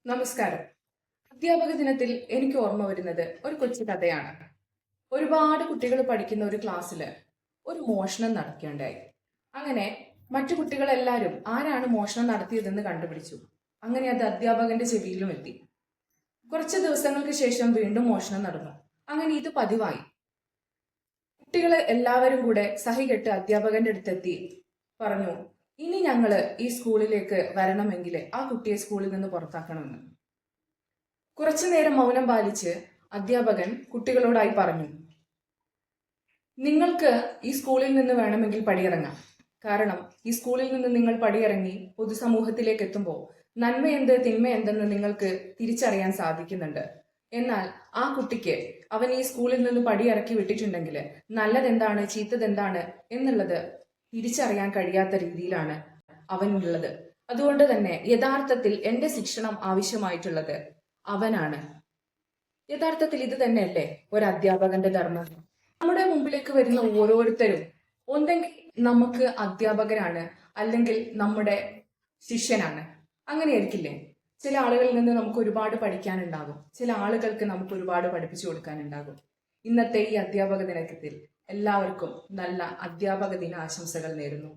നമസ്കാരം. അധ്യാപക ദിനത്തിൽ എനിക്ക് ഓർമ്മ വരുന്നത് ഒരു കൊച്ചു കഥയാണ്. ഒരുപാട് കുട്ടികൾ പഠിക്കുന്ന ഒരു ക്ലാസ്സിൽ ഒരു മോഷണം നടക്കുകയുണ്ടായി. അങ്ങനെ മറ്റു കുട്ടികളെല്ലാവരും ആരാണ് മോഷണം നടത്തിയതെന്ന് കണ്ടുപിടിച്ചു. അങ്ങനെ അത് അധ്യാപകന്റെ ചെവിയിലും എത്തി. കുറച്ച് ദിവസങ്ങൾക്ക് ശേഷം വീണ്ടും മോഷണം നടന്നു. അങ്ങനെ ഇത് പതിവായി. കുട്ടികൾ എല്ലാവരും കൂടെ സഹികെട്ട് അധ്യാപകന്റെ അടുത്തെത്തി പറഞ്ഞു, ഇനി ഞങ്ങള് ഈ സ്കൂളിലേക്ക് വരണമെങ്കിൽ ആ കുട്ടിയെ സ്കൂളിൽ നിന്ന് പുറത്താക്കണമെന്ന്. കുറച്ചു നേരം മൗനം പാലിച്ച് അധ്യാപകൻ കുട്ടികളോടായി പറഞ്ഞു, നിങ്ങൾക്ക് ഈ സ്കൂളിൽ നിന്ന് വേണമെങ്കിൽ പടിയിറങ്ങാം. കാരണം ഈ സ്കൂളിൽ നിന്ന് നിങ്ങൾ പടിയിറങ്ങി പൊതുസമൂഹത്തിലേക്ക് എത്തുമ്പോൾ നന്മ എന്ത് തിന്മ എന്തെന്ന് നിങ്ങൾക്ക് തിരിച്ചറിയാൻ സാധിക്കുന്നുണ്ട്. എന്നാൽ ആ കുട്ടിക്ക് അവൻ ഈ സ്കൂളിൽ നിന്ന് പടിയിറക്കി വിട്ടിട്ടുണ്ടെങ്കിൽ നല്ലതെന്താണ് ചീത്തതെന്താണ് എന്നുള്ളത് തിരിച്ചറിയാൻ കഴിയാത്ത രീതിയിലാണ് അവനുള്ളത്. അതുകൊണ്ട് തന്നെ യഥാർത്ഥത്തിൽ എന്റെ ശിക്ഷണം ആവശ്യമായിട്ടുള്ളത് അവനാണ്. യഥാർത്ഥത്തിൽ ഇത് തന്നെയല്ലേ ഒരു അധ്യാപകന്റെ ധർമ്മം? നമ്മുടെ മുമ്പിലേക്ക് വരുന്ന ഓരോരുത്തരും ഒന്നെങ്കിൽ നമുക്ക് അധ്യാപകരാണ്, അല്ലെങ്കിൽ നമ്മുടെ ശിഷ്യനാണ്. അങ്ങനെയായിരിക്കില്ലേ? ചില ആളുകളിൽ നിന്ന് നമുക്ക് ഒരുപാട് പഠിക്കാനുണ്ടാകും, ചില ആളുകൾക്ക് നമുക്ക് ഒരുപാട് പഠിപ്പിച്ചു കൊടുക്കാനുണ്ടാകും. ഇന്നത്തെ ഈ അധ്യാപക ദിനത്തിൽ എല്ലാവർക്കും നല്ല അധ്യാപക ദിന ആശംസകൾ നേരുന്നു.